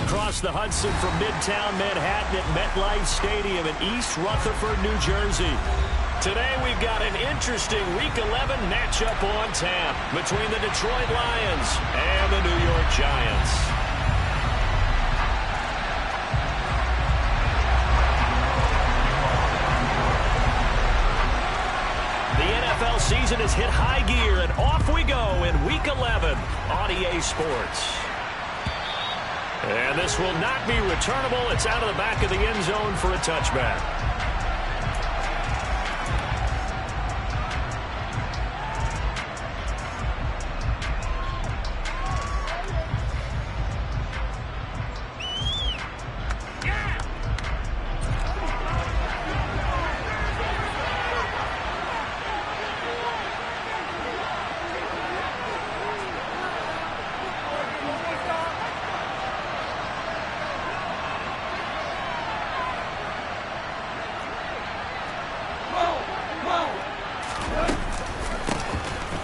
across the Hudson from Midtown Manhattan at MetLife Stadium in East Rutherford, New Jersey. Today we've got an interesting Week 11 matchup on tap between the Detroit Lions and the New York Giants. The NFL season has hit high gear, and off we go in Week 11 on EA Sports. And this will not be returnable. It's out of the back of the end zone for a touchback.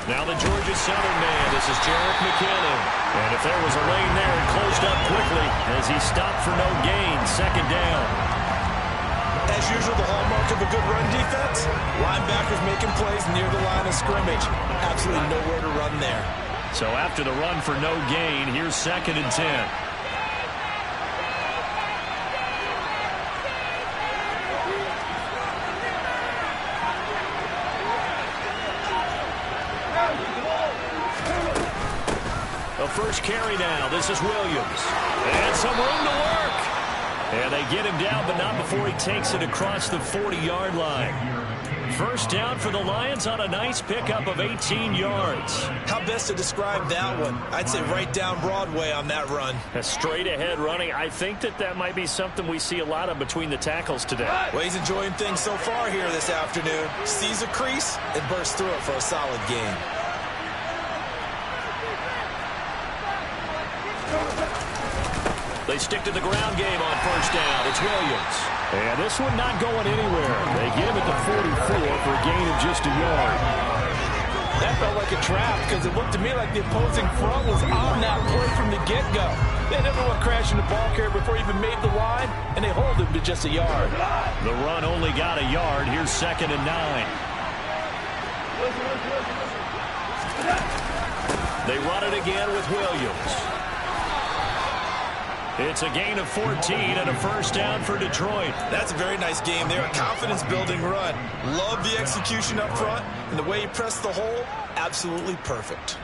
Now the Georgia Southern man, this is Jarek McKinnon. And if there was a lane there, it closed up quickly as he stopped for no gain, second down. As usual, the hallmark of a good run defense, linebackers making plays near the line of scrimmage. Absolutely nowhere to run there. So after the run for no gain, here's 2nd and 10. First carry now. This is Williams. And some room to work. And they get him down, but not before he takes it across the 40-yard line. First down for the Lions on a nice pickup of 18 yards. How best to describe that one? I'd say right down Broadway on that run. A straight-ahead running. I think that might be something we see a lot of between the tackles today. Well, he's enjoying things so far here this afternoon. Sees a crease and bursts through it for a solid gain. They stick to the ground game on first down. It's Williams. And this one not going anywhere. They get him at the 44 for a gain of just a yard. That felt like a trap because it looked to me like the opposing front was on that play from the get-go. They had everyone crashing the ball carrier before he even made the line, and they hold him to just a yard. The run only got a yard. Here's 2nd and 9. They run it again with Williams. It's a gain of 14 and a first down for Detroit. That's a very nice game there. A confidence-building run. Love the execution up front, and the way he pressed the hole, absolutely perfect.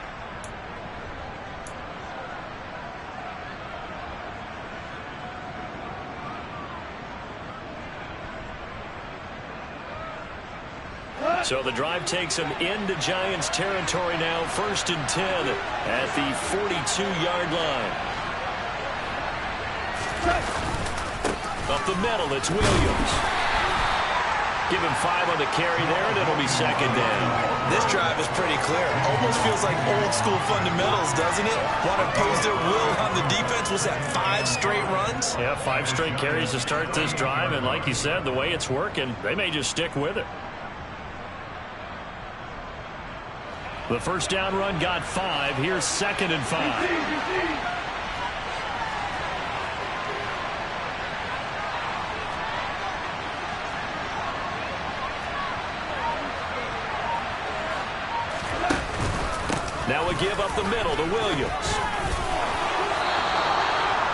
So the drive takes him into Giants territory now. 1st and 10 at the 42-yard line. Up the middle, it's Williams. Give him 5 on the carry there, and it'll be 2nd down. This drive is pretty clear. Almost feels like old-school fundamentals, doesn't it? Want to impose their will on the defense. Was that 5 straight runs? Yeah, 5 straight carries to start this drive, and like you said, the way it's working, they may just stick with it. The first down run got 5. Here's 2nd and 5. Now we give up the middle to Williams.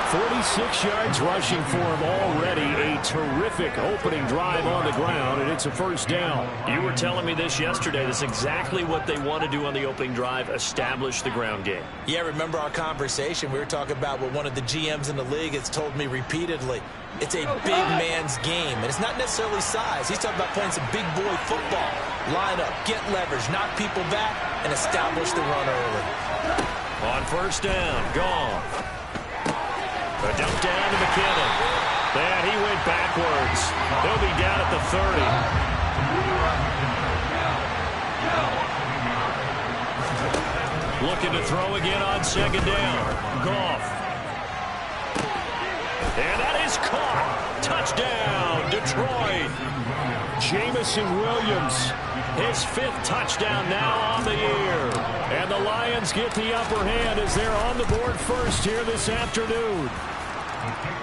46 yards rushing for him already. A terrific opening drive on the ground, and it's a first down. You were telling me this yesterday. That's exactly what they want to do on the opening drive, establish the ground game. Yeah, remember our conversation? We were talking about what one of the GMs in the league has told me repeatedly. It's a big man's game, and it's not necessarily size. He's talking about playing some big boy football. Line up, get leverage, knock people back, and establish the run early. On first down, gone. A dump down to McKinnon. And he went backwards. He'll be down at the 30. Looking to throw again on 2nd down. Goff. And that is caught. Touchdown, Detroit. Jamison Williams, his 5th touchdown now on the year. And the Lions get the upper hand as they're on the board first here this afternoon.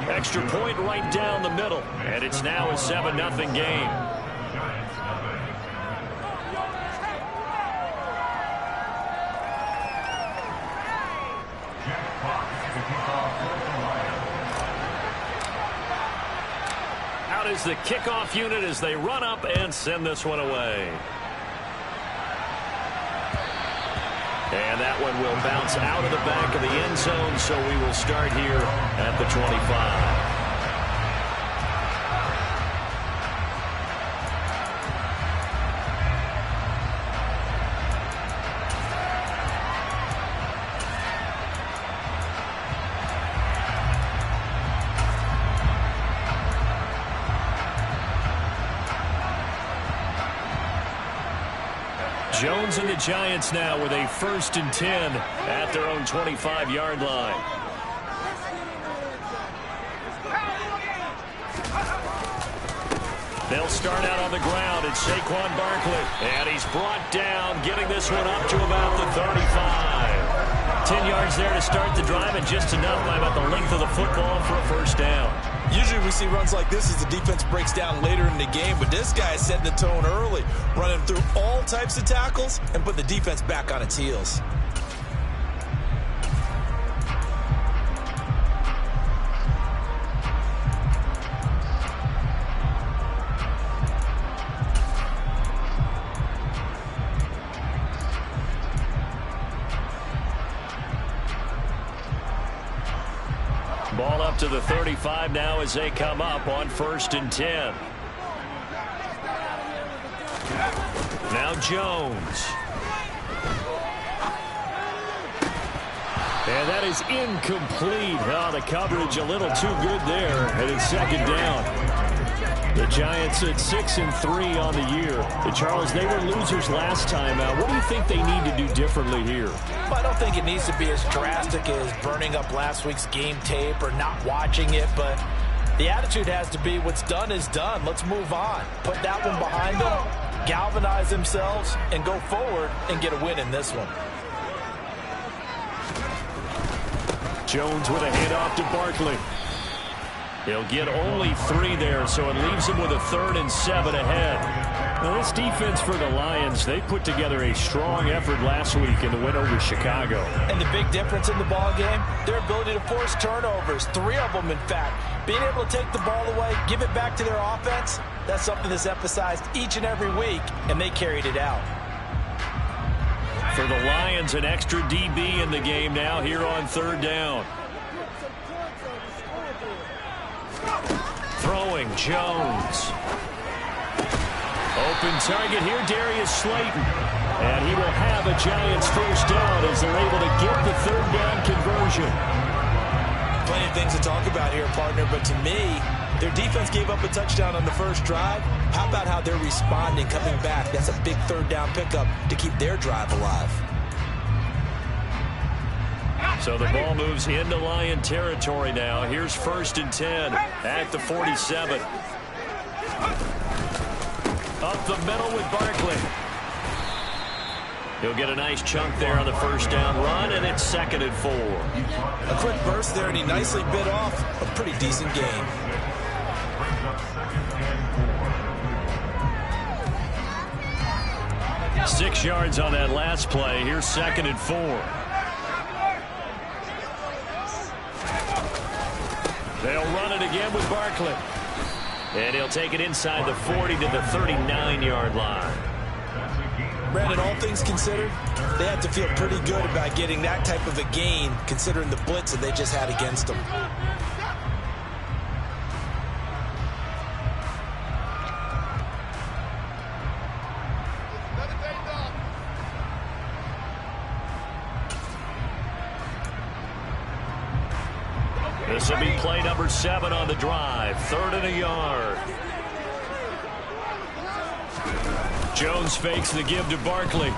Extra point right down the middle, and it's now a 7-0 game. Out is the kickoff unit as they run up and send this one away. And that one will bounce out of the back of the end zone, so we will start here at the 25. Jones and the Giants now with a 1st and 10 at their own 25-yard line. They'll start out on the ground. It's Saquon Barkley, and he's brought down, getting this one up to about the 35. 10 yards there to start the drive, and just enough by about the length of the football for a 1st down. Usually we see runs like this as the defense breaks down later in the game, but this guy is setting the tone early, running through all types of tackles and put the defense back on its heels. Ball up to the 35 now as they come up on 1st and 10. Now Jones. And that is incomplete. Oh, the coverage a little too good there. And it's 2nd down. The Giants at 6-3 on the year. Charles, they were losers last time out. What do you think they need to do differently here? Well, I don't think it needs to be as drastic as burning up last week's game tape or not watching it, but the attitude has to be what's done is done. Let's move on. Put that one behind them, galvanize themselves, and go forward and get a win in this one. Jones with a handoff to Barkley. He'll get only 3 there, so it leaves him with a 3rd and 7 ahead. Now, this defense for the Lions, they put together a strong effort last week in the win over Chicago. And the big difference in the ball game, their ability to force turnovers, 3 of them, in fact. Being able to take the ball away, give it back to their offense, that's something that's emphasized each and every week, and they carried it out. For the Lions, an extra DB in the game now here on 3rd down. Throwing, Jones. Open target here, Darius Slayton. And he will have a Giants 1st down as they're able to get the 3rd down conversion. Plenty of things to talk about here, partner, but to me, their defense gave up a touchdown on the first drive. How about how they're responding, coming back? That's a big 3rd down pickup to keep their drive alive. So the ball moves into Lion territory now. Here's 1st and 10 at the 47. Up the middle with Barkley. He'll get a nice chunk there on the 1st down run, and it's 2nd and 4. A quick burst there, and he nicely bit off a pretty decent gain. Six yards on that last play. Here's 2nd and 4. They'll run it again with Barkley. And he'll take it inside the 40 to the 39-yard line. Brandon, all things considered, they have to feel pretty good about getting that type of a gain, considering the blitz that they just had against them. This will be play number 7 on the drive. 3rd and a yard. Jones fakes the give to Barkley.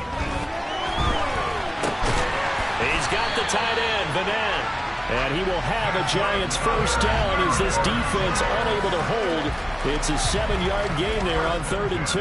He's got the tight end, Vanette. And he will have a Giants 1st down as this defense unable to hold. It's a 7-yard gain there on 3rd and 2.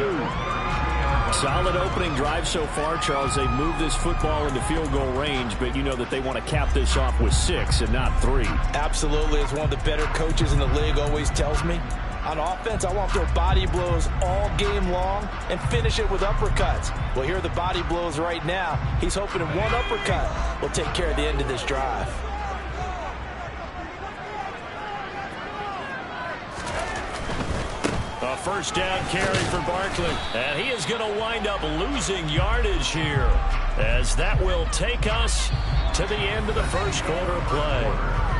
Solid opening drive so far, Charles. They've moved this football into field goal range, but you know that they want to cap this off with 6 and not 3. Absolutely. As one of the better coaches in the league always tells me, on offense, I want to throw body blows all game long and finish it with uppercuts. Well, here are the body blows right now. He's hoping in one uppercut will take care of the end of this drive. A first down carry for Barkley. And he is going to wind up losing yardage here, as that will take us to the end of the first quarter play.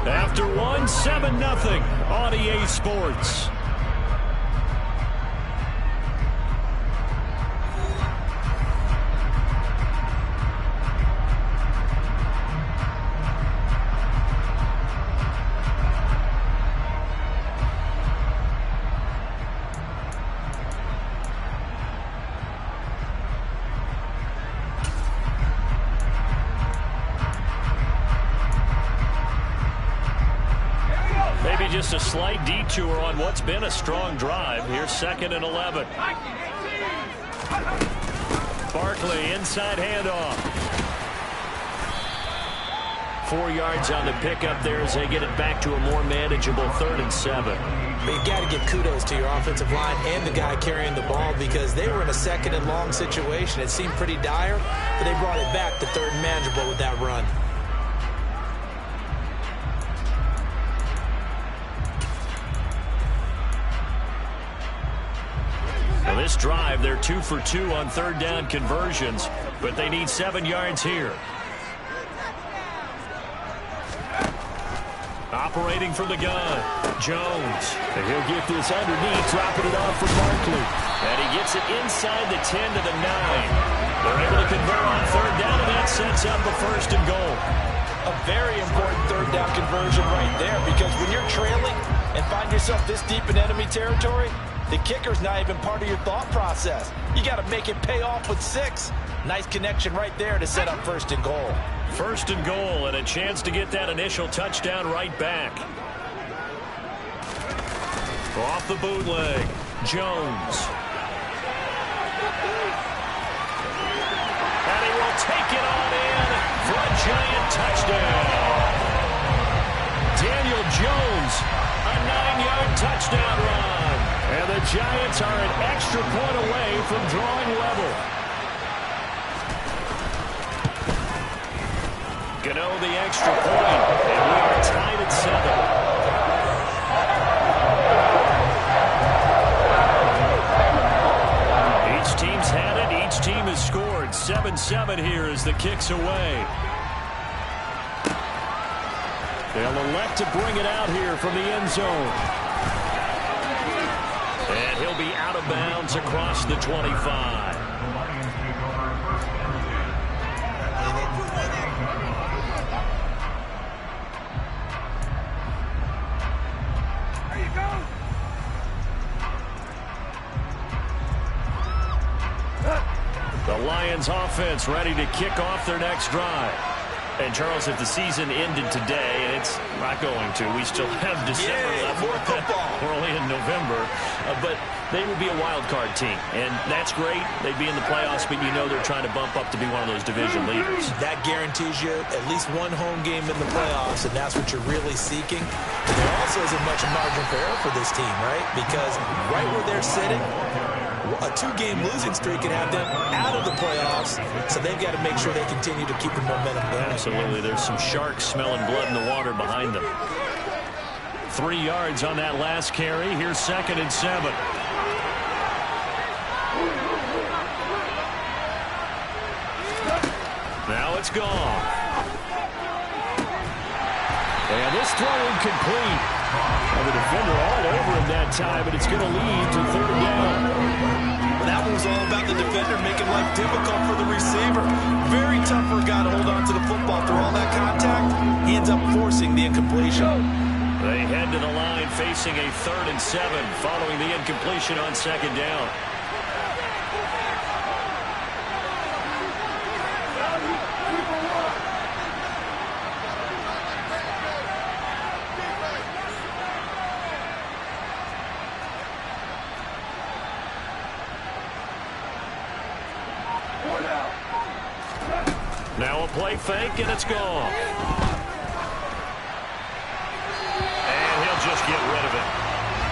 After 1, 7-0 on EA Sports. Just a slight detour on what's been a strong drive. Here's 2nd and 11. Barkley, inside handoff. 4 yards on the pickup there as they get it back to a more manageable 3rd and 7. You've got to give kudos to your offensive line and the guy carrying the ball, because they were in a 2nd and long situation. It seemed pretty dire, but they brought it back to 3rd and manageable with that run. This drive, they're 2 for 2 on 3rd down conversions, but they need 7 yards here. Operating from the gun, Jones. And he'll get this underneath, dropping it off for Barkley. And he gets it inside the 10 to the 9. They're able to convert on 3rd down, and that sets up a 1st and goal. A very important 3rd down conversion right there, because when you're trailing and find yourself this deep in enemy territory, the kicker's not even part of your thought process. You got to make it pay off with 6. Nice connection right there to set up 1st and goal. 1st and goal, and a chance to get that initial touchdown right back. Off the bootleg, Jones. And he will take it on in for a giant touchdown. Daniel Jones, a 9-yard touchdown run. And the Giants are an extra point away from drawing level. Gano the extra point, and we are tied at 7. Each team's had it. Each team has scored. 7-7 here as the kick's away. They'll elect to bring it out here from the end zone. And he'll be out of bounds across the 25. The Lions offense ready to kick off their next drive. And, Charles, if the season ended today, and it's not going to, we still have December left. More football. We're only in November. But they would be a wild card team, and that's great. They'd be in the playoffs, but you know they're trying to bump up to be one of those division leaders. That guarantees you at least one home game in the playoffs, and that's what you're really seeking. And there also isn't much margin for error for this team, right? Because right where they're sitting, a 2-game losing streak can have them out of the playoffs, so they've got to make sure they continue to keep the momentum going. Absolutely. There's some sharks smelling blood in the water behind them. 3 yards on that last carry. Here's 2nd and 7. Now it's gone. And this throw incomplete. And the defender all over him that time, and it's going to lead to 3rd down. That one was all about the defender making life difficult for the receiver. Very tough for a guy to hold on to the football through all that contact. He ends up forcing the incompletion. They head to the line facing a 3rd and 7 following the incompletion on 2nd down. Now a play fake, and it's gone. And he'll just get rid of it.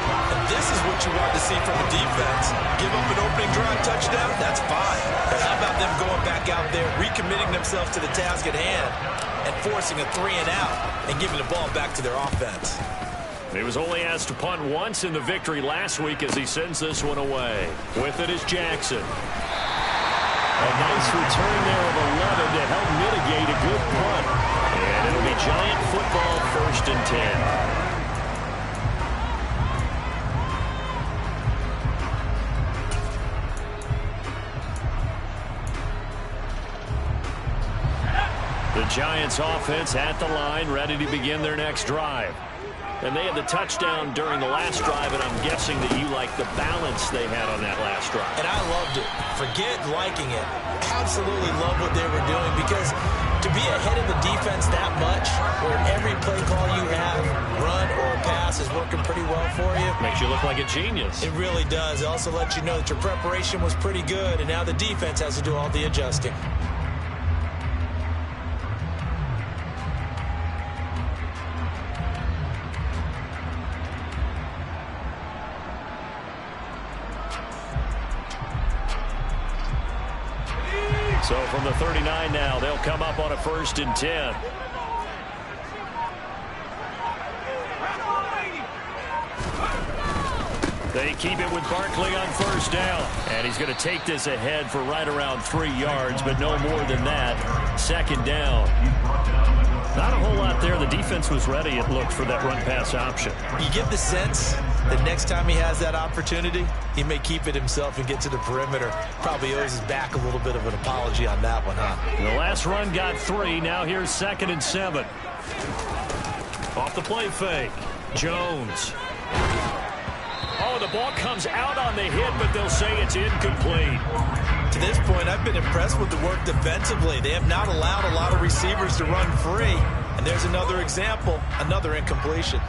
And this is what you want to see from a defense. Give up an opening drive touchdown, that's fine. But how about them going back out there, recommitting themselves to the task at hand, and forcing a 3-and-out, and giving the ball back to their offense. He was only asked to punt once in the victory last week as he sends this one away. With it is Jackson. A nice return there of 11 to help mitigate a good punt. And it'll be Giant football, 1st and 10. The Giants offense at the line, ready to begin their next drive. And they had the touchdown during the last drive, and I'm guessing that you like the balance they had on that last drive. And I loved it. Forget liking it. Absolutely love what they were doing, because to be ahead of the defense that much, where every play call you have, run or pass, is working pretty well for you. Makes you look like a genius. It really does. It also lets you know that your preparation was pretty good, and now the defense has to do all the adjusting. So from the 39 now, they'll come up on a 1st and 10. They keep it with Barkley on 1st down. And he's going to take this ahead for right around 3 yards, but no more than that. 2nd down. Not a whole lot there. The defense was ready, it looked, for that run-pass option. You get the sense that next time he has that opportunity, he may keep it himself and get to the perimeter. Probably owes his back a little bit of an apology on that one, huh? The last run got 3. Now here's 2nd and 7. Off the play fake. Jones. Oh, the ball comes out on the hit, but they'll say it's incomplete. To this point, I've been impressed with the work defensively. They have not allowed a lot of receivers to run free. And there's another example, another incompletion.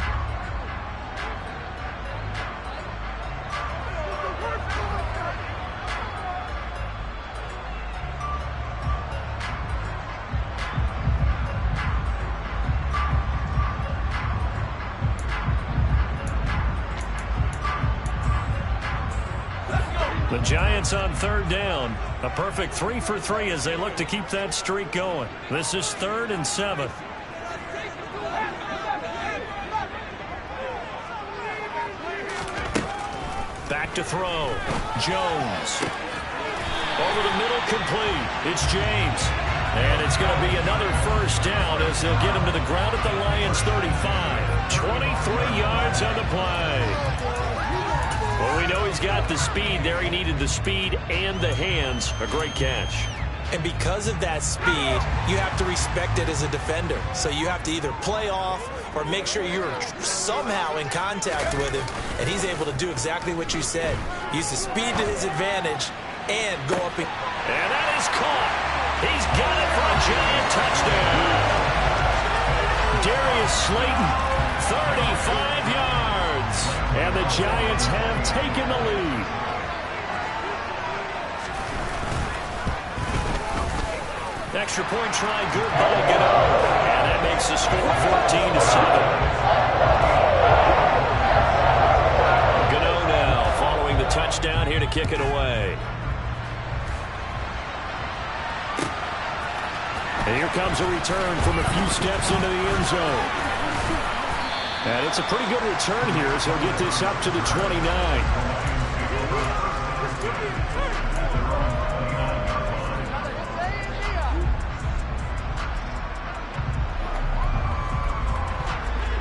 The Giants on 3rd down. A perfect 3 for 3 as they look to keep that streak going. This is 3rd and 7. Back to throw. Jones. Over the middle, complete. It's James. And it's going to be another 1st down as they'll get him to the ground at the Lions' 35. 23 yards on the play. Well, we know he's got the speed there. He needed the speed and the hands. A great catch. And because of that speed, you have to respect it as a defender. So you have to either play off or make sure you're somehow in contact with him, and he's able to do exactly what you said. Use the speed to his advantage and go up. And that is caught. He's got it for a Giant touchdown. Darius Slayton, 35 yards. And the Giants have taken the lead. Extra point try, good by Gano. And that makes the score 14-7. Gano now following the touchdown here to kick it away. And here comes a return from a few steps into the end zone. And it's a pretty good return here as he'll get this up to the 29.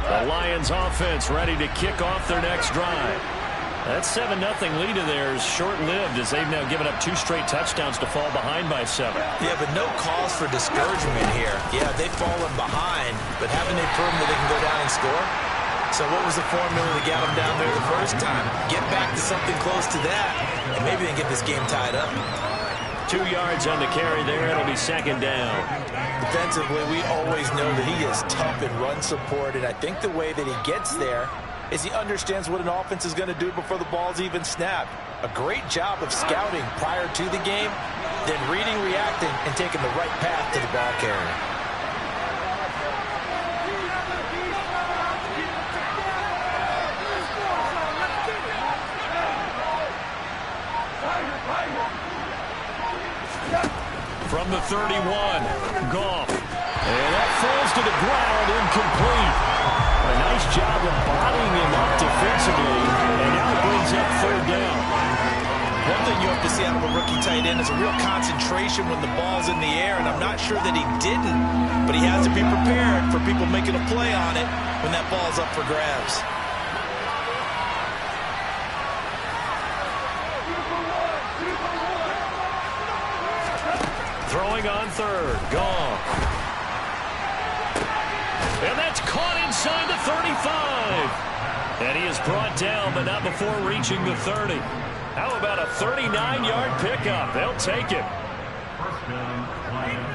The Lions offense ready to kick off their next drive. That 7-0 lead of theirs short-lived as they've now given up 2 straight touchdowns to fall behind by 7. Yeah, but no cause for discouragement here. Yeah, they've fallen behind, but haven't they proven that they can go down and score? So what was the formula that got them down there the first time? Get back to something close to that, and maybe they can get this game tied up. 2 yards on the carry there. It'll be 2nd down. Defensively, we always know that he is tough in run support, and I think the way that he gets there is he understands what an offense is going to do before the ball's even snapped. A great job of scouting prior to the game, then reading, reacting, and taking the right path to the ball carrier. From the 31, Goff. And that falls to the ground, incomplete. A nice job of bodying him up defensively, and now it brings up third down. One thing you have to see out of a rookie tight end is a real concentration when the ball's in the air, and I'm not sure that he didn't, but he has to be prepared for people making a play on it when that ball's up for grabs. Throwing on third, Goff. And that's caught inside the 35. And he is brought down, but not before reaching the 30. How about a 39-yard pickup? They'll take it. First down, Lions.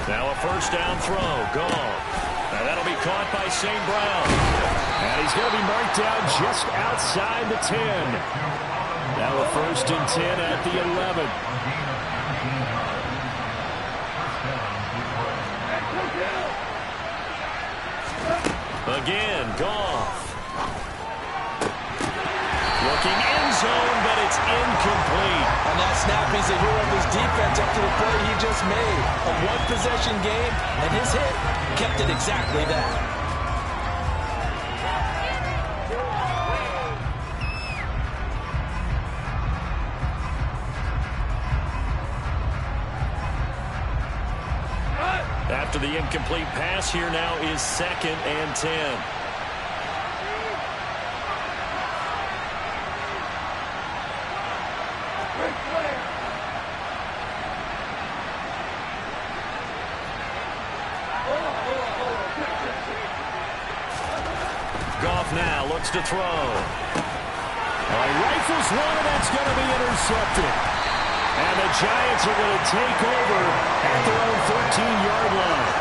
Now a first down throw, Goff. Now that'll be caught by St. Brown. And he's going to be marked down just outside the 10. Now a first and 10 at the 11. Again, Goff. Looking end zone, but it's incomplete. On that snap, he's a hero of his defense up to the play he just made. A one-possession game, and his hit kept it exactly that. After the incomplete pass, here now is 2nd and 10. Goff now looks to throw. Rifles one, and that's going to be intercepted. And the Giants are going to take over at their own 13-yard line.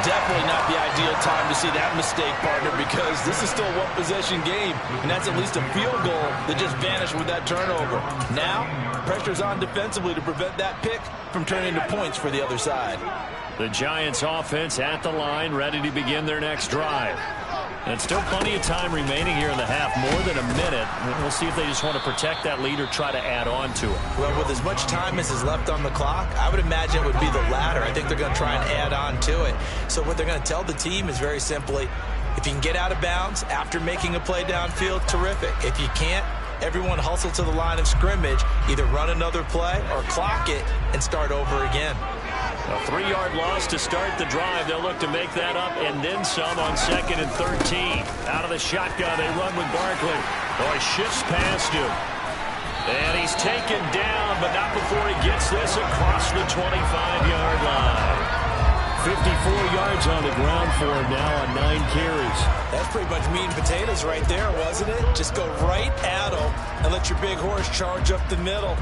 Definitely not the ideal time to see that mistake, partner, because this is still a one-possession game, and that's at least a field goal that just vanished with that turnover. Now, pressure's on defensively to prevent that pick from turning into points for the other side. The Giants offense at the line, ready to begin their next drive. And still plenty of time remaining here in the half, more than a minute. We'll see if they just want to protect that lead or try to add on to it. Well, with as much time as is left on the clock, I would imagine it would be the latter. I think they're going to try and add on to it. So what they're going to tell the team is very simply, if you can get out of bounds after making a play downfield, terrific. If you can't, everyone hustle to the line of scrimmage, either run another play or clock it and start over again. A 3-yard loss to start the drive. They'll look to make that up and then some on 2nd and 13. Out of the shotgun, they run with Barkley. Boy, shifts past him. And he's taken down, but not before he gets this across the 25-yard line. 54 yards on the ground for him now on 9 carries. That's pretty much meat and potatoes right there, wasn't it? Just go right at him and let your big horse charge up the middle.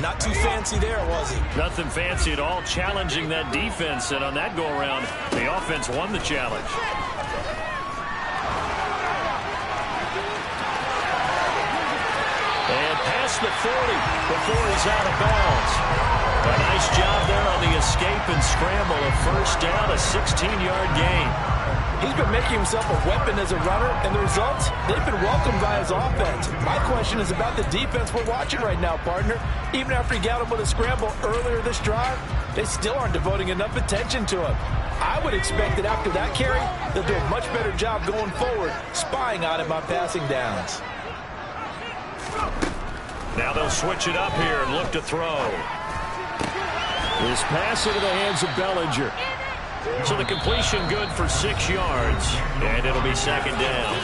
Not too fancy there, was he? Nothing fancy at all, challenging that defense, and on that go-around, the offense won the challenge. And past the 40 before he's out of bounds. A nice job there on the escape and scramble. A first down, a 16-yard gain. He's been making himself a weapon as a runner, and the results, they've been welcomed by his offense. My question is about the defense we're watching right now, partner. Even after he got him with a scramble earlier this drive, they still aren't devoting enough attention to him. I would expect that after that carry, they'll do a much better job going forward, spying on him on passing downs. Now they'll switch it up here and look to throw. This pass into the hands of Bellinger. So the completion good for 6 yards, and it'll be 2nd down.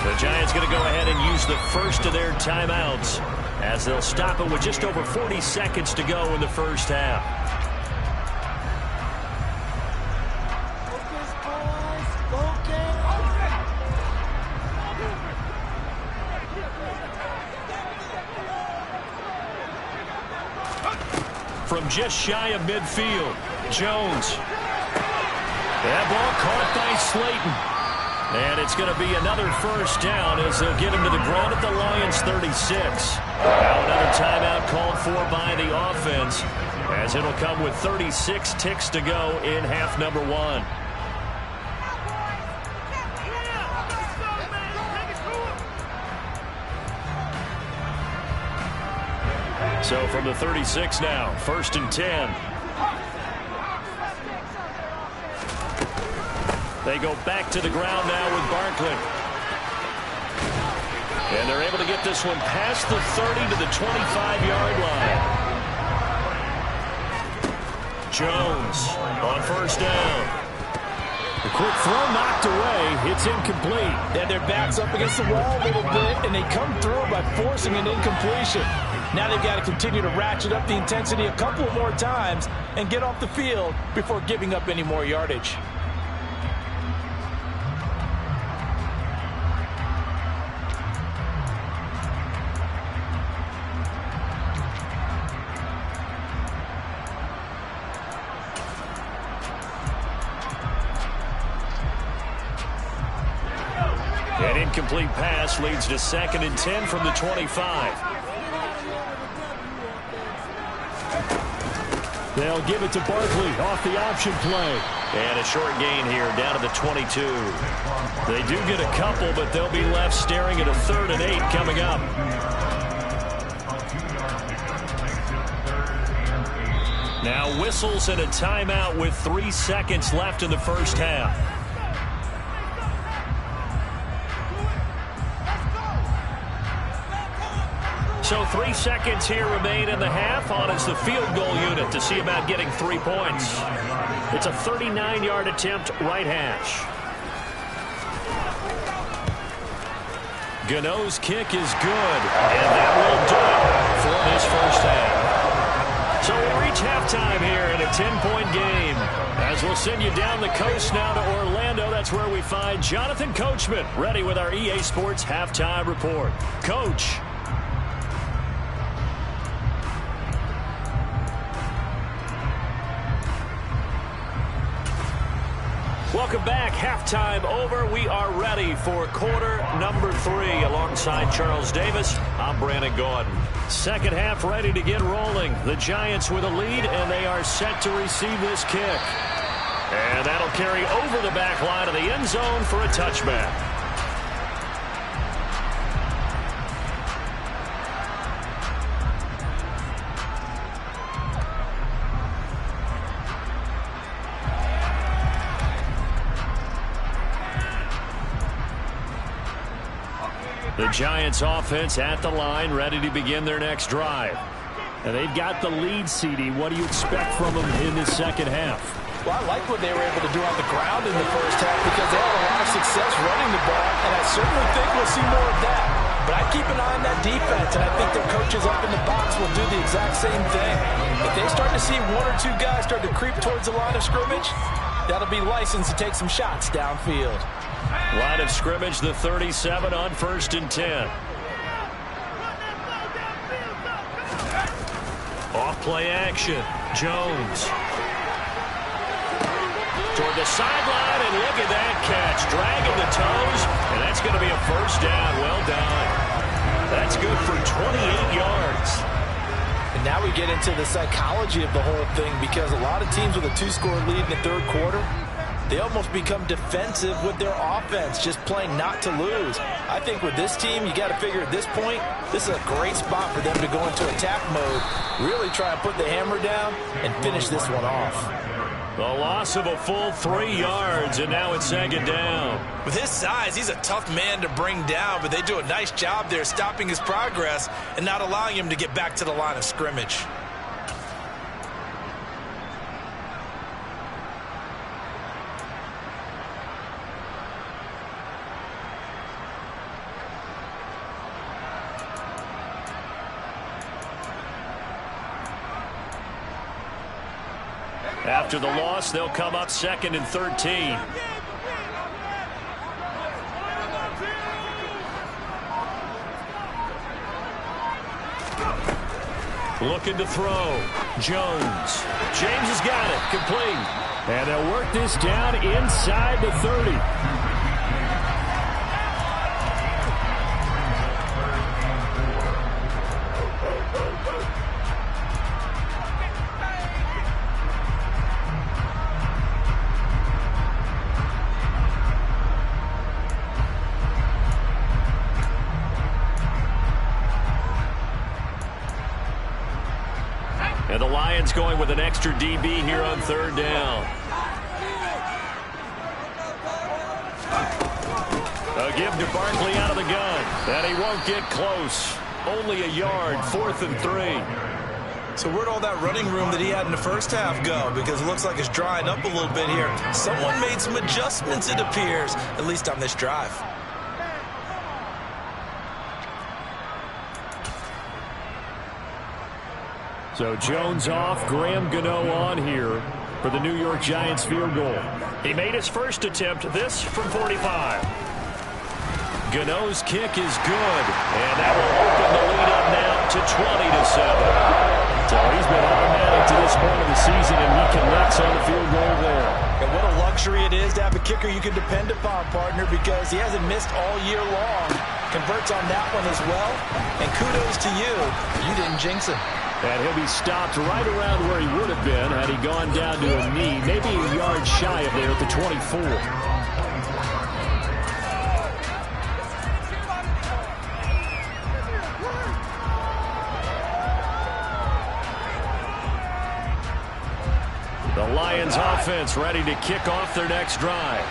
The Giants going to go ahead and use the first of their timeouts as they'll stop it with just over 40 seconds to go in the first half. just shy of midfield. Jones. That ball caught by Slayton. And it's going to be another first down as they'll get him to the ground at the Lions 36. Now another timeout called for by the offense, as it'll come with 36 ticks to go in half number 1. So from the 36 now, 1st and 10. They go back to the ground now with Barkley. And they're able to get this one past the 30 to the 25-yard line. Jones on 1st down. The quick throw knocked away. It's incomplete. Yeah, their back's up against the wall a little bit, and they come through by forcing an incompletion. Now they've got to continue to ratchet up the intensity a couple more times and get off the field before giving up any more yardage. An incomplete pass leads to 2nd and 10 from the 25. They'll give it to Barkley off the option play. And a short gain here down to the 22. They do get a couple, but they'll be left staring at a 3rd and 8 coming up. Now whistles and a timeout with 3 seconds left in the first half. So 3 seconds here remain in the half. On is the field goal unit to see about getting 3 points. It's a 39-yard attempt, right hash. Gano's kick is good, and that will do it for this first half. So we'll reach halftime here in a 10-point game. As we'll send you down the coast now to Orlando, that's where we find Jonathan Coachman, ready with our EA Sports halftime report. Coach. Welcome back. Halftime over. We are ready for quarter number 3. Alongside Charles Davis, I'm Brandon Gordon. Second half ready to get rolling. The Giants with a lead, and they are set to receive this kick. And that'll carry over the back line of the end zone for a touchback. The Giants offense at the line, ready to begin their next drive. And they've got the lead, CD. What do you expect from them in this second half? Well, I like what they were able to do on the ground in the first half because they had a lot of success running the ball, and I certainly think we'll see more of that. But I keep an eye on that defense, and I think their coaches up in the box will do the exact same thing. If they start to see 1 or 2 guys start to creep towards the line of scrimmage, that'll be licensed to take some shots downfield. Line of scrimmage, the 37 on 1st and 10. Off play action. Jones. Toward the sideline, and look at that catch. Dragging the toes, and that's going to be a first down. Well done. That's good for 28 yards. And now we get into the psychology of the whole thing because a lot of teams with a 2-score lead in the third quarter, they almost become defensive with their offense, just playing not to lose. I think with this team, you got to figure at this point, this is a great spot for them to go into attack mode, really try and put the hammer down and finish this one off. The loss of a full 3 yards, and now it's 2nd down. With his size, he's a tough man to bring down, but they do a nice job there stopping his progress and not allowing him to get back to the line of scrimmage. After the loss, they'll come up 2nd and 13. Looking to throw. Jones. James has got it. Complete. And they'll work this down inside the 30. And the Lions going with an extra DB here on third down. A give to Barkley out of the gun. And he won't get close. Only a yard, 4th and 3. So where'd all that running room that he had in the first half go? Because it looks like it's drying up a little bit here. Someone made some adjustments, it appears, at least on this drive. So Jones off, Graham Gano on here for the New York Giants field goal. He made his first attempt, this from 45. Gano's kick is good, and that will open the lead up now to 20-7. So he's been automatic to this point of the season, and he connects on the field goal there. And what a luxury it is to have a kicker you can depend upon, partner, because he hasn't missed all year long. Converts on that one as well, and kudos to you. You didn't jinx him. And he'll be stopped right around where he would have been had he gone down to a knee, maybe a yard shy of there at the 24. The Lions offense ready to kick off their next drive.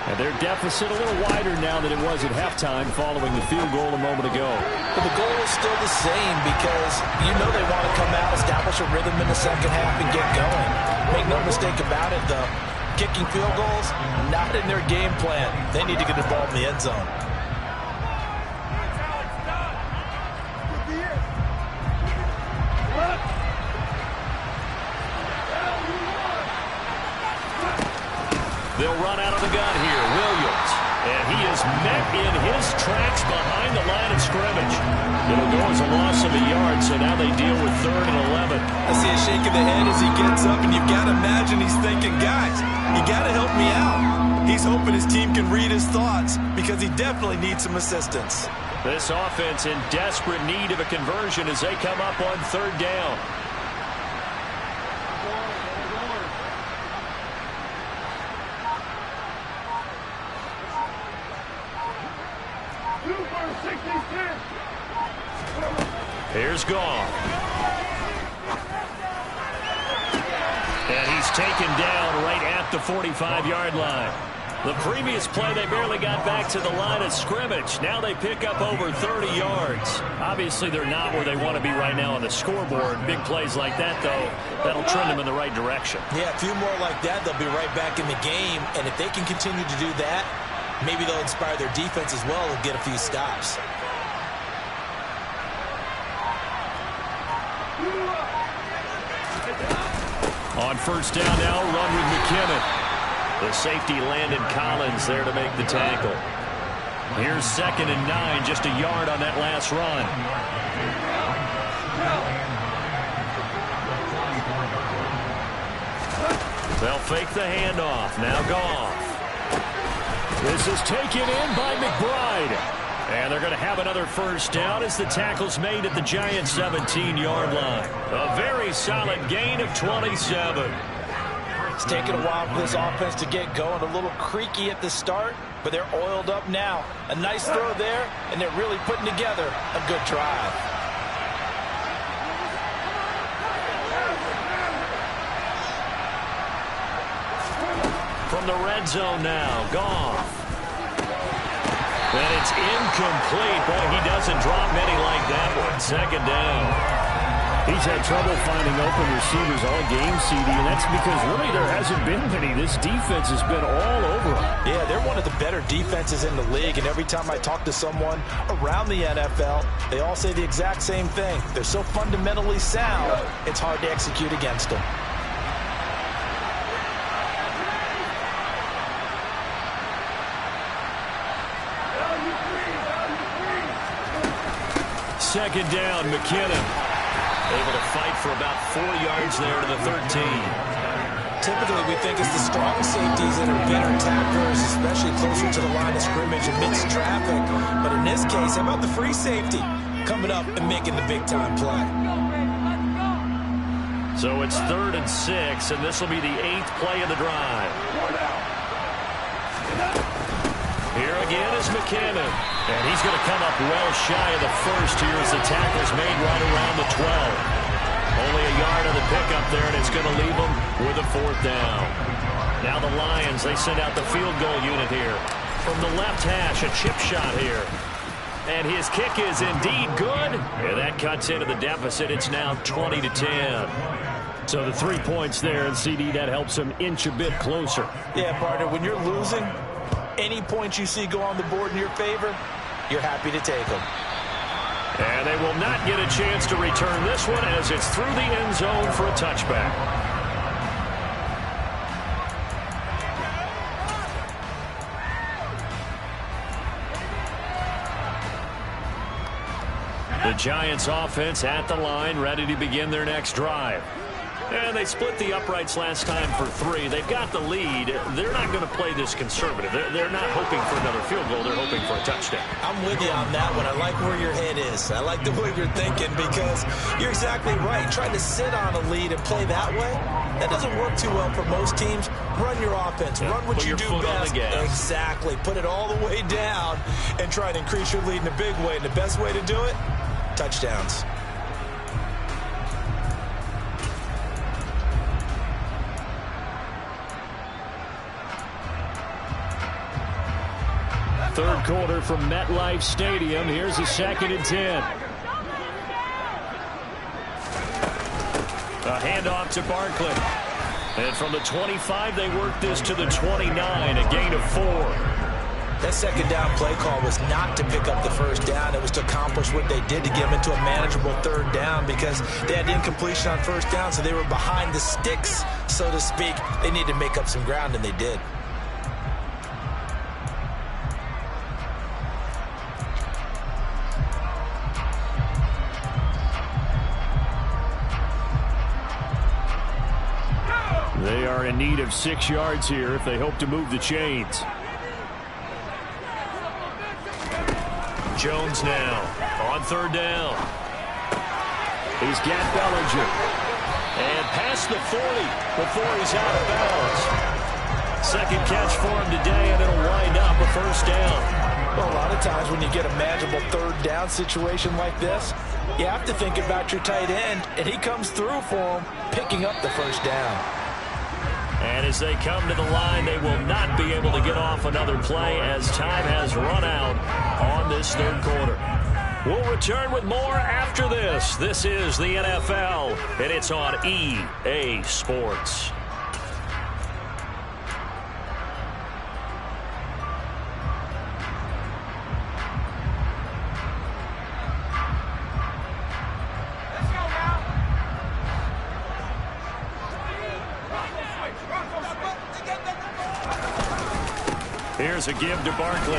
And their deficit a little wider now than it was at halftime following the field goal a moment ago. But the goal is still the same because you know they want to come out, establish a rhythm in the second half, and get going. Make no mistake about it, though. Kicking field goals, not in their game plan. They need to get the ball in the end zone. They'll run out of the gun here. Williams. And he is met in his tracks behind the line of scrimmage. It'll go as a loss of a yard, so now they deal with 3rd and 11. I see a shake of the head as he gets up, and you've got to imagine he's thinking, guys, you got to help me out. He's hoping his team can read his thoughts because he definitely needs some assistance. This offense in desperate need of a conversion as they come up on 3rd down. Here's Goff. And he's taken down right at the 45-yard line. The previous play, they barely got back to the line of scrimmage. Now they pick up over 30 yards. Obviously, they're not where they want to be right now on the scoreboard. Big plays like that, though, that'll trend them in the right direction. Yeah, a few more like that, they'll be right back in the game. And if they can continue to do that, maybe they'll inspire their defense as well and get a few stops. On 1st down now, run with McKinnon. The safety Landon Collins there to make the tackle. Here's 2nd and 9, just a yard on that last run. They'll fake the handoff. Now Goff. This is taken in by McBride. And they're going to have another 1st down as the tackle's made at the Giants' 17-yard line. A very solid gain of 27. It's taken a while for this offense to get going. A little creaky at the start, but they're oiled up now. A nice throw there, and they're really putting together a good drive. From the red zone now, Goff. And it's incomplete. Boy, he doesn't drop many like that one. 2nd down. He's had trouble finding open receivers all game, CD, and that's because really there hasn't been many. This defense has been all over him. Yeah, they're one of the better defenses in the league, and every time I talk to someone around the NFL, they all say the exact same thing. They're so fundamentally sound, it's hard to execute against them. Second down, McKinnon. Able to fight for about 4 yards there to the 13. Typically, we think it's the strong safeties that are better tacklers, especially closer to the line of scrimmage amidst traffic. But in this case, how about the free safety coming up and making the big-time play? So it's 3rd and 6, and this will be the 8th play of the drive. Here again is McKinnon. And he's going to come up well shy of the first here as the tackle's made right around the 12. Only a yard of the pickup there, and it's going to leave them with a 4th down. Now the Lions, they send out the field goal unit here. From the left hash, a chip shot here. And his kick is indeed good. And that cuts into the deficit. It's now 20-10. So the 3 points there, and CD, that helps him inch a bit closer. Yeah, partner, when you're losing, any points you see go on the board in your favor, you're happy to take them. And they will not get a chance to return this one as it's through the end zone for a touchback. The Giants offense at the line, ready to begin their next drive. And they split the uprights last time for 3. They've got the lead. They're not going to play this conservative. They're not hoping for another field goal. They're hoping for a touchdown. I'm with you on that one. I like where your head is. I like the way you're thinking because you're exactly right. Trying to sit on a lead and play that way, that doesn't work too well for most teams. Run your offense. Run what you do best. Exactly. Put it all the way down and try to increase your lead in a big way. And the best way to do it, touchdowns. Third quarter from MetLife Stadium. Here's a 2nd and 10. A handoff to Barkley. And from the 25, they work this to the 29, a gain of 4. That second down play call was not to pick up the first down. It was to accomplish what they did to get them into a manageable 3rd down because they had incompletion on first down, so they were behind the sticks, so to speak. They needed to make up some ground, and they did. They are in need of 6 yards here if they hope to move the chains. Jones now on 3rd down. He's got Bellinger. And past the 40 before he's out of bounds. Second catch for him today, and it'll wind up a 1st down. Well, a lot of times when you get a manageable 3rd down situation like this, you have to think about your tight end, and he comes through for him, picking up the 1st down. And as they come to the line, they will not be able to get off another play as time has run out on this 3rd quarter. We'll return with more after this. This is the NFL, and it's on EA Sports. Here's a give to Barkley.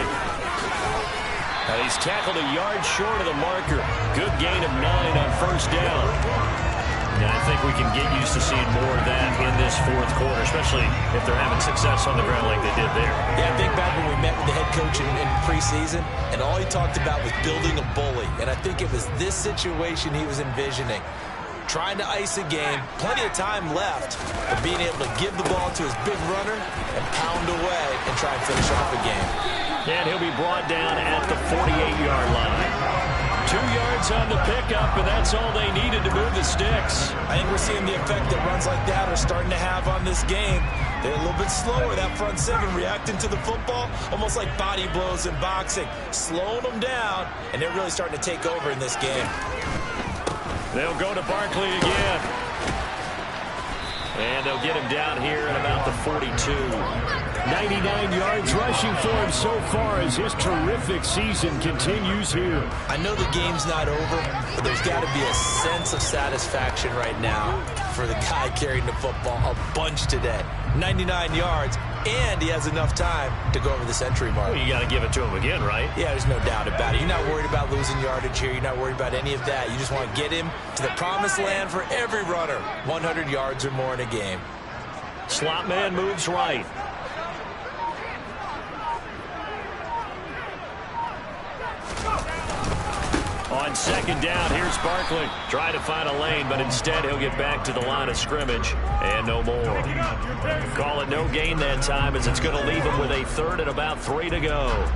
And he's tackled a yard short of the marker. Good gain of 9 on 1st down. And I think we can get used to seeing more of that in this 4th quarter, especially if they're having success on the ground like they did there. Yeah, I think back when we met with the head coach in preseason, and all he talked about was building a bully. And I think it was this situation he was envisioning. Trying to ice a game, plenty of time left, but being able to give the ball to his big runner and pound away and try and finish off a game. And he'll be brought down at the 48-yard line. 2 yards on the pickup, and that's all they needed to move the sticks. I think we're seeing the effect that runs like that are starting to have on this game. They're a little bit slower, that front 7, reacting to the football, almost like body blows in boxing, slowing them down, and they're really starting to take over in this game. They'll go to Barkley again. And they'll get him down here at about the 42. 99 yards rushing for him so far as his terrific season continues here. I know the game's not over, but there's got to be a sense of satisfaction right now for the guy carrying the football a bunch today. 99 yards, and he has enough time to go over the century mark. Well, you got to give it to him again, right? Yeah, there's no doubt about it. You're not worried about losing yardage here. You're not worried about any of that. You just want to get him to the promised land for every runner. 100 yards or more in a game. Slot man moves right. On second down, here's Barkley. Trying to find a lane, but instead he'll get back to the line of scrimmage. And no more. Call it no gain that time, as it's going to leave him with a third and about 3 to go.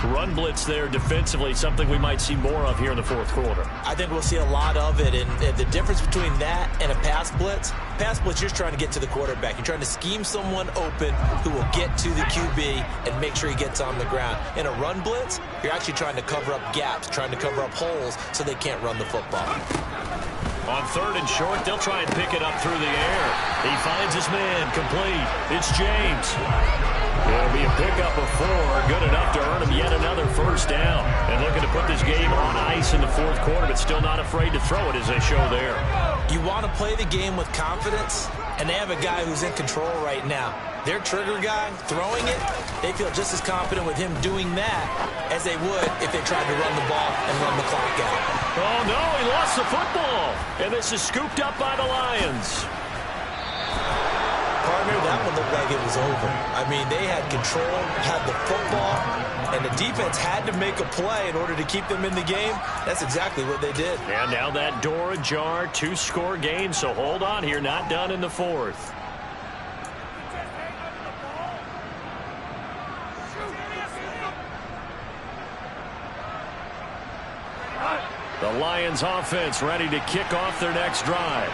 Run blitz there defensively, something we might see more of here in the fourth quarter. I think we'll see a lot of it, and the difference between that and a pass blitz, you're just trying to get to the quarterback. You're trying to scheme someone open who will get to the QB and make sure he gets on the ground. In a run blitz, you're actually trying to cover up gaps, trying to cover up holes so they can't run the football. On third and short, they'll try and pick it up through the air. He finds his man, complete. It's James. It'll be a pickup of 4, good enough to earn him yet another first down. And looking to put this game on ice in the fourth quarter, but still not afraid to throw it, as they show there. You want to play the game with confidence, and they have a guy who's in control right now. Their trigger guy, throwing it, they feel just as confident with him doing that as they would if they tried to run the ball and run the clock out. Oh, no, he lost the football. And this is scooped up by the Lions. Partner, that one looked like it was over. I mean, they had control, had the football, and the defense had to make a play in order to keep them in the game. That's exactly what they did. And now that door ajar, 2-score game, so hold on here, not done in the fourth. The Lions offense ready to kick off their next drive.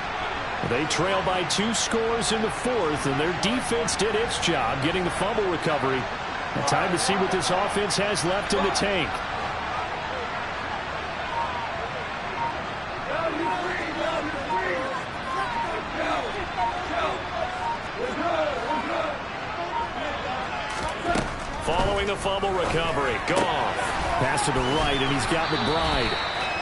They trail by 2 scores in the fourth, and their defense did its job getting the fumble recovery. Time to see what this offense has left in the tank. Following the fumble recovery, Goff. Pass to the right, and he's got McBride.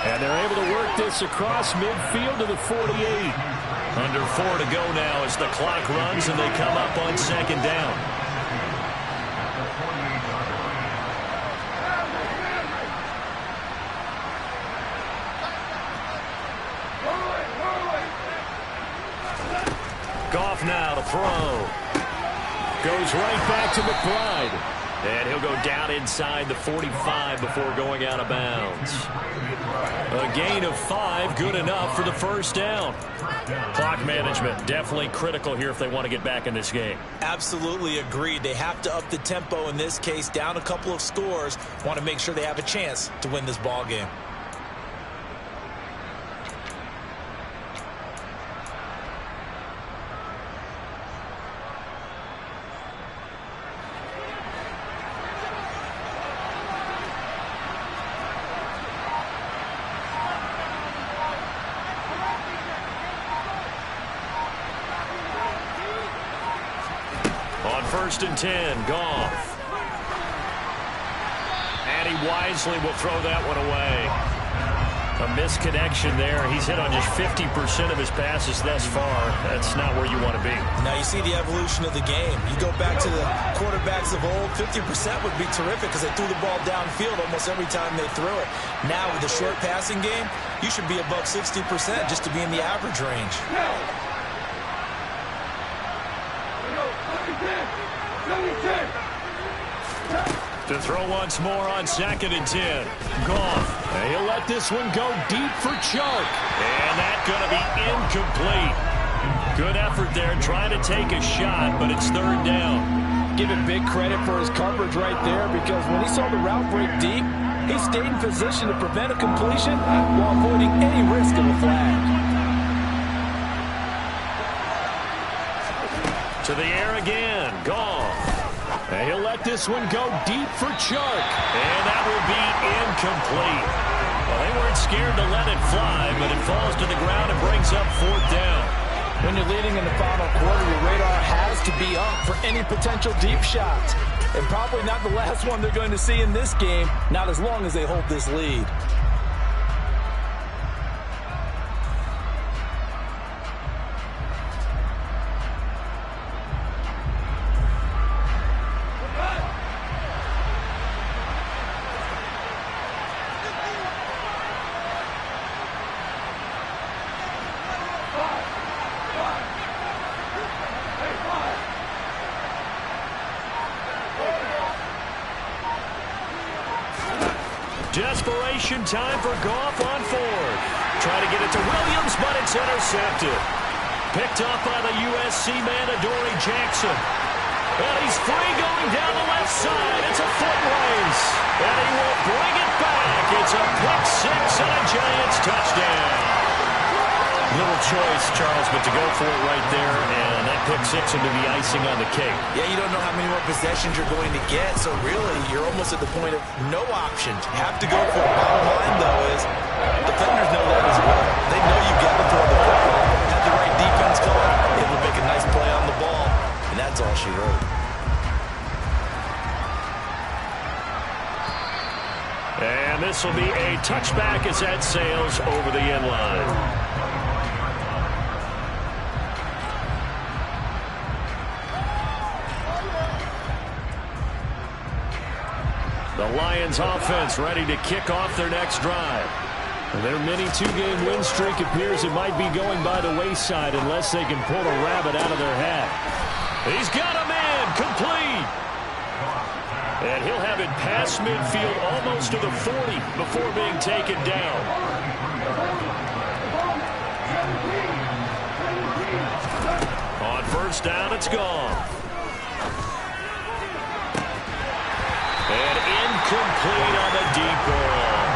And they're able to work this across midfield to the 48. Under 4 to go now as the clock runs and they come up on second down. Goff now to throw. Goes right back to McBride. And he'll go down inside the 45 before going out of bounds. A gain of 5, good enough for the first down. Clock management, definitely critical here if they want to get back in this game. Absolutely agreed. They have to up the tempo in this case, down a couple of scores. Want to make sure they have a chance to win this ball game. First and 10, Goff. And he wisely will throw that one away. A misconnection there. He's hit on just 50% of his passes thus far. That's not where you want to be. Now you see the evolution of the game. You go back to the quarterbacks of old, 50% would be terrific because they threw the ball downfield almost every time they threw it. Now with the short passing game, you should be above 60% just to be in the average range. To throw once more on second and 10. Goff. And he'll let this one go deep for Chark. And that's going to be incomplete. Good effort there trying to take a shot, but it's third down. Give him big credit for his coverage right there, because when he saw the route break deep, he stayed in position to prevent a completion while avoiding any risk of a flag. To the air again. Goff. And he'll let this one go deep for Chark. And that will be incomplete. Well, they weren't scared to let it fly, but it falls to the ground and brings up fourth down. When you're leading in the final quarter, your radar has to be up for any potential deep shots. And probably not the last one they're going to see in this game, not as long as they hold this lead. Desperation time for Goff on fourth. Try to get it to Williams, but it's intercepted. Picked off by the USC man, Adoree Jackson. And he's free going down the left side. It's a foot race. And he will bring it back. It's a pick six and a Giants touchdown. Little choice, Charles, but to go for it right there, and that pick six will be the icing on the cake. Yeah, you don't know how many more possessions you're going to get, so really you're almost at the point of no options. Have to go for it. Bottom line, though, is defenders know that as well. They know you've got to throw the football. Had the right defense call, able to make a nice play on the ball, and that's all she wrote. And this will be a touchback as that sails over the end line. The Lions offense ready to kick off their next drive. Their mini two-game win streak appears it might be going by the wayside unless they can pull a rabbit out of their hat. He's got a man complete. And he'll have it past midfield almost to the 40 before being taken down. On first down, it's gone. And incomplete on the deep ball.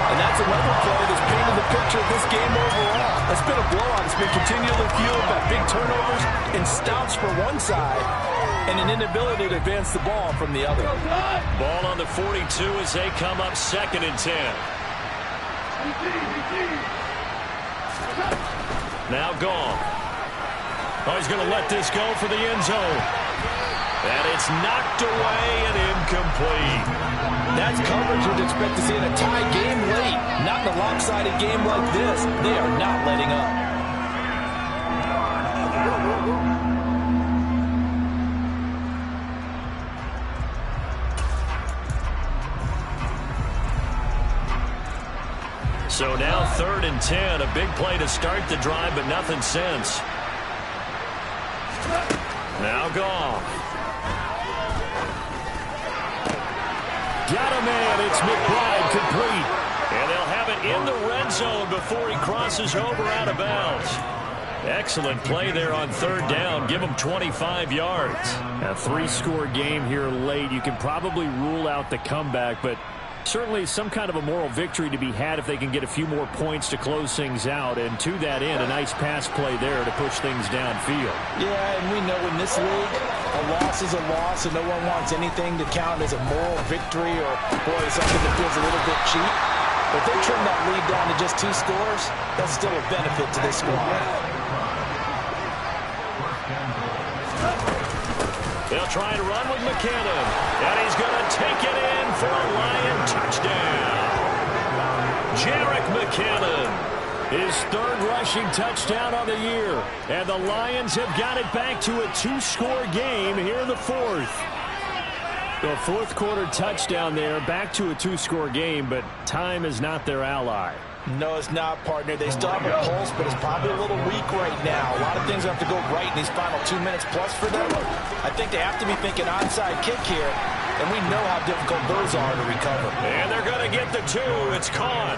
And that's another play that's painted the picture of this game overall. It's been a blowout. It's been continually fueled by big turnovers and stops for one side and an inability to advance the ball from the other. Ball on the 42 as they come up 2nd and 10. Now gone. Oh, he's going to let this go for the end zone. And it's knocked away and incomplete. That's coverage you'd expect to see in a tie game late. Not in a lopsided game like this. They are not letting up. So now 3rd and 10. A big play to start the drive, but nothing since. Now gone. Got a man. It's McBride complete. And they'll have it in the red zone before he crosses over out of bounds. Excellent play there on 3rd down. Give him 25 yards. A 3-score game here late. You can probably rule out the comeback, but certainly some kind of a moral victory to be had if they can get a few more points to close things out. And to that end, a nice pass play there to push things downfield. Yeah, and we know in this league, a loss is a loss, and no one wants anything to count as a moral victory or, boy, something that feels a little bit cheap. But if they trim that lead down to just 2 scores, that's still a benefit to this squad. They'll try to run with McKinnon. And he's going to take it in for a Lion touchdown. Jerick McKinnon, his 3rd rushing touchdown on the year. And the Lions have got it back to a 2-score game here in the 4th. The 4th quarter touchdown there, back to a 2-score game, but time is not their ally. No, it's not, partner. They still have a pulse, but it's probably a little weak right now. A lot of things have to go right in these final 2 minutes plus for them. I think they have to be thinking onside kick here, and we know how difficult those are to recover. And they're going to get the 2. It's caught.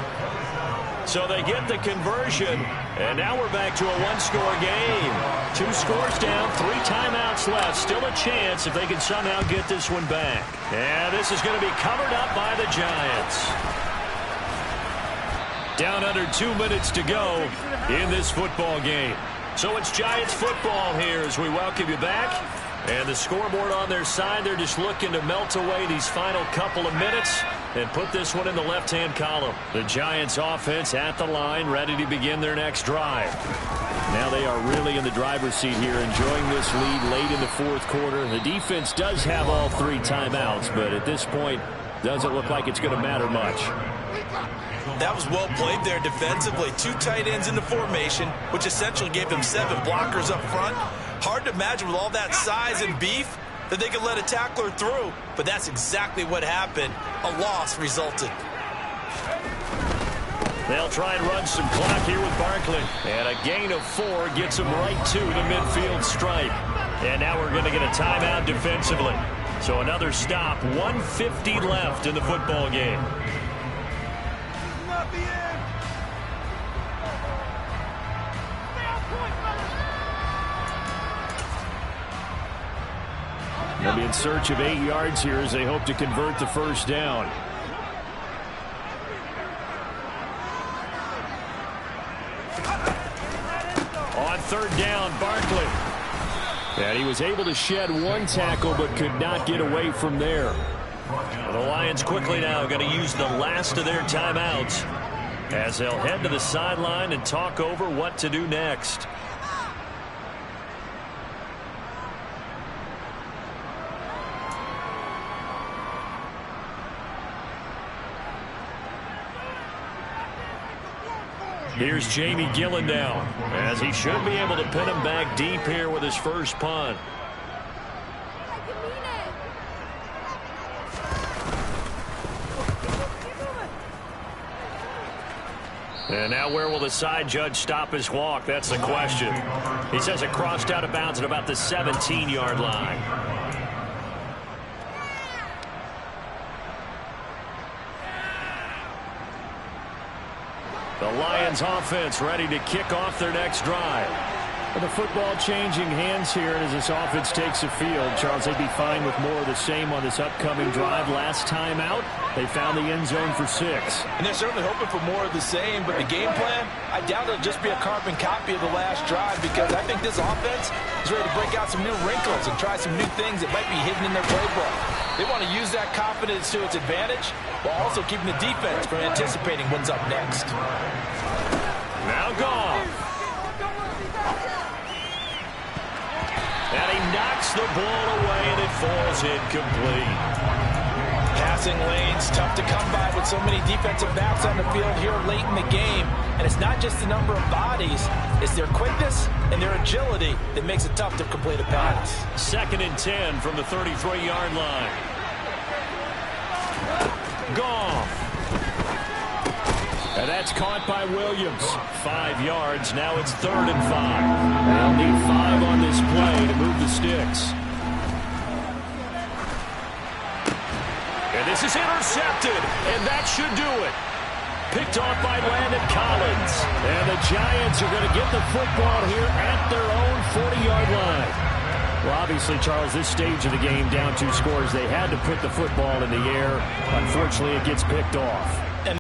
So they get the conversion, and now we're back to a 1-score game. 2 scores down, 3 timeouts left. Still a chance if they can somehow get this one back. And this is going to be covered up by the Giants. Down under 2 minutes to go in this football game. So it's Giants football here as we welcome you back. And the scoreboard on their side, they're just looking to melt away these final couple of minutes and put this one in the left-hand column. The Giants offense at the line, ready to begin their next drive. Now they are really in the driver's seat here, enjoying this lead late in the 4th quarter. The defense does have all 3 timeouts, but at this point, doesn't look like it's going to matter much. That was well played there defensively. 2 tight ends in the formation, which essentially gave them 7 blockers up front. Hard to imagine with all that size and beef that they could let a tackler through, but that's exactly what happened. A loss resulted. They'll try and run some clock here with Barkley. And a gain of 4 gets them right to the midfield stripe. And now we're going to get a timeout defensively. So another stop, 1:50 left in the football game. They'll be in search of 8 yards here as they hope to convert the first down. On third down, Barkley. And he was able to shed one tackle but could not get away from there. The Lions quickly now going to use the last of their timeouts as they'll head to the sideline and talk over what to do next. Here's Jamie Gillen now, as he should be able to pin him back deep here with his first punt. And now where will the side judge stop his walk? That's the question. He says it crossed out of bounds at about the 17-yard line. The Lions offense ready to kick off their next drive. The football changing hands here, and as this offense takes the field, Charles, they'd be fine with more of the same on this upcoming drive. Last time out, they found the end zone for 6. And they're certainly hoping for more of the same, but the game plan, I doubt it'll just be a carbon copy of the last drive, because I think this offense is ready to break out some new wrinkles and try some new things that might be hidden in their playbook. They want to use that confidence to its advantage, while also keeping the defense from anticipating what's up next. Now Goff. And he knocks the ball away, and it falls incomplete. Passing lanes, tough to come by with so many defensive backs on the field here late in the game. And it's not just the number of bodies, it's their quickness and their agility that makes it tough to complete a pass. 2nd and 10 from the 33-yard line. Goff. And that's caught by Williams. 5 yards. Now it's 3rd and 5. They'll need 5 on this play to move the sticks. And this is intercepted, and that should do it. Picked off by Landon Collins. And the Giants are going to get the football here at their own 40-yard line. Well, obviously, Charles, this stage of the game, down 2 scores, they had to put the football in the air. Unfortunately, it gets picked off.